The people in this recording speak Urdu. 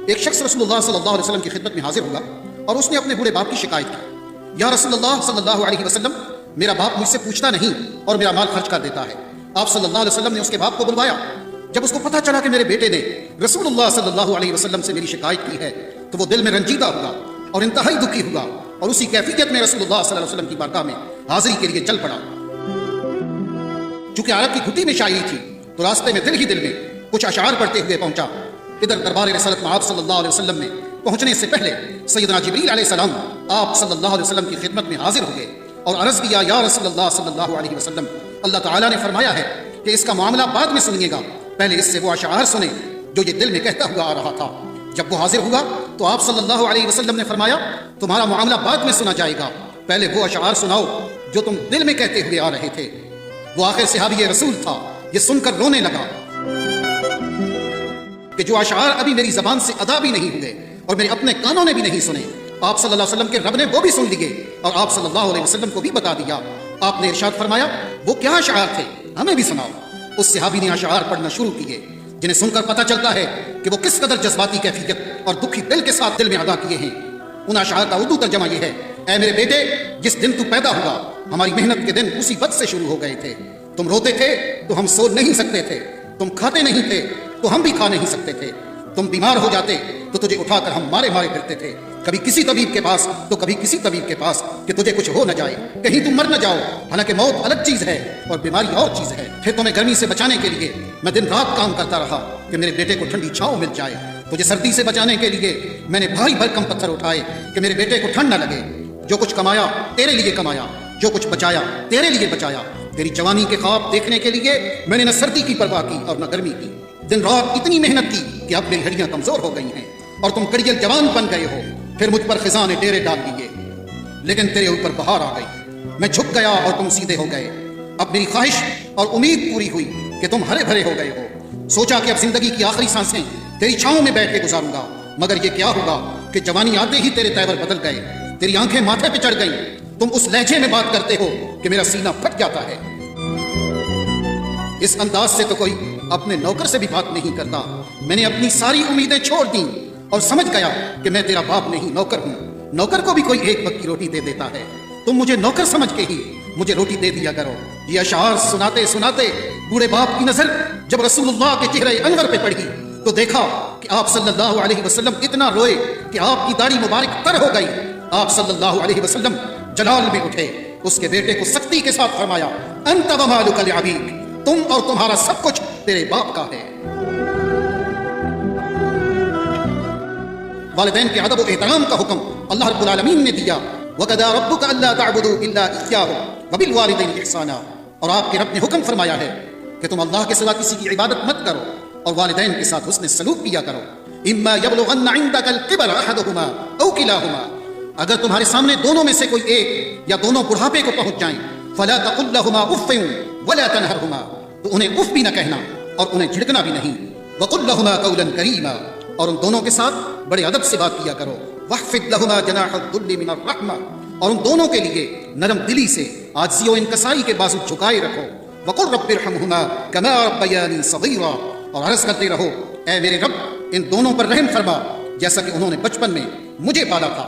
ایک شخص رسول اللہ صلی اللہ علیہ وسلم کی خدمت میں حاضر ہوا اور اس نے اپنے بوڑھے باپ کی شکایت کی، یا رسول اللہ صلی اللہ علیہ وسلم، میرا باپ مجھ سے پوچھتا نہیں اور میرا مال خرچ کر دیتا ہے۔ آپ صلی اللہ علیہ وسلم نے اس کے باپ کو بلوایا۔ جب اس کو پتہ چلا کہ میرے بیٹے نے رسول اللہ صلی اللہ علیہ وسلم سے میری شکایت کی ہے تو وہ دل میں رنجیدہ ہوا اور انتہائی دکھی ہوا، اور اسی کیفیت میں رسول اللہ صلی اللہ علیہ وسلم کی بارگاہ میں حاضری کے لیے چل پڑا۔ چونکہ عرب کی گھٹی میں شاعری تھی تو راستے میں دل میں کچھ اشعار پڑھتے ہوئے پہنچا۔ ادھر دربار رسالت میں آپ صلی اللہ علیہ وسلم میں پہنچنے سے پہلے سیدنا جبریل علیہ السلام آپ صلی اللہ علیہ وسلم کی خدمت میں حاضر ہوئے اور عرض کیا، یا رسول اللہ صلی اللہ علیہ وسلم، اللہ تعالیٰ نے فرمایا ہے کہ اس کا معاملہ بعد میں سنیے گا، پہلے اس سے وہ اشعار سنیں جو یہ دل میں کہتا ہوا آ رہا تھا۔ جب وہ حاضر ہوا تو آپ صلی اللہ علیہ وسلم نے فرمایا، تمہارا معاملہ بعد میں سنا جائے گا، پہلے وہ اشعار سناؤ جو تم دل میں کہتے ہوئے آ رہے تھے۔ وہ آخر صحابی رسول تھا، یہ سن کر رونے لگا کہ جو اشعار ابھی میری زبان سے ادا بھی نہیں ہوئے اور میرے اپنے کانوں نے بھی نہیں سنے، آپ صلی اللہ علیہ وسلم کے رب نے وہ بھی سن لیے اور آپ صلی اللہ علیہ وسلم کو بھی بتا دیا۔ آپ نے ارشاد فرمایا، وہ کیا اشعار تھے، ہمیں بھی سناؤ۔ اس صحابی نے اشعار پڑھنا شروع کیے جنہیں سن کر پتہ چلتا ہے کہ وہ کس قدر جذباتی کیفیت اور دکھی دل کے ساتھ دل میں ادا کیے ہیں۔ ان اشعار کا اردو ترجمہ یہ ہے، اے میرے بیٹے، جس دن تو پیدا ہوا ہماری محنت کے دن اسی وقت سے شروع ہو گئے تھے۔ تم روتے تھے تو ہم سو نہیں سکتے تھے، تم کھاتے نہیں تھے تو ہم بھی کھا نہیں سکتے تھے، تم بیمار ہو جاتے تو تجھے اٹھا کر ہم مارے پھرتے تھے، کبھی کسی طبیب کے پاس تو کبھی کسی طبیب کے پاس کہ تجھے کچھ ہو نہ جائے، کہیں تم مر نہ جاؤ، حالانکہ موت الگ چیز ہے اور بیماری اور چیز ہے۔ پھر تمہیں گرمی سے بچانے کے لیے میں دن رات کام کرتا رہا کہ میرے بیٹے کو ٹھنڈی چھاؤں مل جائے، تجھے سردی سے بچانے کے لیے میں نے بھاری بھرکم پتھر اٹھائے کہ میرے بیٹے کو ٹھنڈ نہ لگے۔ جو کچھ کمایا تیرے لیے کمایا، جو کچھ بچایا تیرے لیے بچایا۔ تیری جوانی کے خواب دیکھنے کے لیے میں نے نہ سردی کی پرواہ کی اور نہ گرمی کی، دن رات اتنی محنت کی کہ اب میری ہڈیاں کمزور ہو گئی ہیں اور تم کڑیل جوان بن گئے ہو۔ پھر مجھ پر خزاں نے ڈیرے ڈال دیے، لیکن تیرے اوپر بہار آ گئی، میں جھک گیا اور تم سیدھے ہو گئے۔ اب میری خواہش اور امید پوری ہوئی کہ تم ہرے بھرے ہو گئے ہو۔ سوچا کہ اب زندگی کی آخری سانسیں تیری چھاؤں میں بیٹھ کے گزاروں گا، مگر یہ کیا ہوگا کہ جوانی آتے ہی تیرے تیور بدل گئے، تیری آنکھیں ماتھے پہ چڑھ گئیں، تم اس لہجے میں بات کرتے ہو کہ میرا سینہ پھٹ جاتا ہے۔ اس انداز سے تو کوئی اپنے نوکر سے بھی بات نہیں کرتا۔ میں نے اپنی ساری امیدیں چھوڑ دیں اور سمجھ گیا کہ میں تیرا باپ نہیں نوکر ہوں۔ نوکر کو بھی کوئی ایک وقت کی روٹی دے دیتا ہے، تم مجھے نوکر سمجھ کے ہی مجھے روٹی دے دیا کرو۔ یہ اشعار سناتے سناتے بوڑھے باپ کی نظر جب رسول اللہ کے چہرے انور پہ پڑی تو دیکھا کہ آپ صلی اللہ علیہ وسلم اتنا روئے کہ آپ کی داڑھی مبارک تر ہو گئی۔ آپ صلی اللہ علیہ وسلم جلال میں اٹھے، اس کے بیٹے کو سختی کے ساتھ فرمایا، انت ومالک لابیک، تم اور تمہارا سب کچھ تیرے باپ کا ہے۔ والدین کے ادب و احترام کا حکم اللہ رب العالمین نے دیا، وَقَضَىٰ رَبُّكَ أَلَّا تَعْبُدُوا إِلَّا إِيَّاهُ وَبِالْوَالِدَيْنِ إِحْسَانًا، اور آپ کے رب نے حکم فرمایا ہے کہ تم اللہ کے سوا کسی کی عبادت مت کرو اور والدین کے ساتھ حسن سلوک کیا کرو۔ إِمَّا يَبْلُغَنَّ عِندَكَ الْكِبَرَ أَحَدُهُمَا أَوْ كِلَاهُمَا، اگر تمہارے سامنے دونوں میں سے کوئی ایک یا دونوں بڑھاپے کو پہنچ جائیں، فَلَا تَقُل لَّهُمَا أُفٍّ وَلَا تَنْهَرْهُمَا، تو انہیں اف بھی نہ کہنا اور انہیں جھڑکنا بھی نہیں۔ وَقُل لَّهُمَا قَوْلًا كَرِيمًا، اور ان دونوں کے ساتھ بڑے ادب سے بات کیا کرو۔ وَاخْفِضْ لَهُمَا جَنَاحَ الذُّلِّ مِنَ الرَّحْمَةِ، اور ان دونوں کے لیے نرم دلی سے عاجزی و انکساری کے بازو جھکائے رکھو۔ وَقُل رَبِّ ارْحَمْهُمَا كَمَا رَبَّيَانِي صَغِيرًا، اور عرض کرتے رہو، اے میرے رب ان دونوں پر رحم فرما جیسا کہ انہوں نے بچپن میں مجھے پالا تھا۔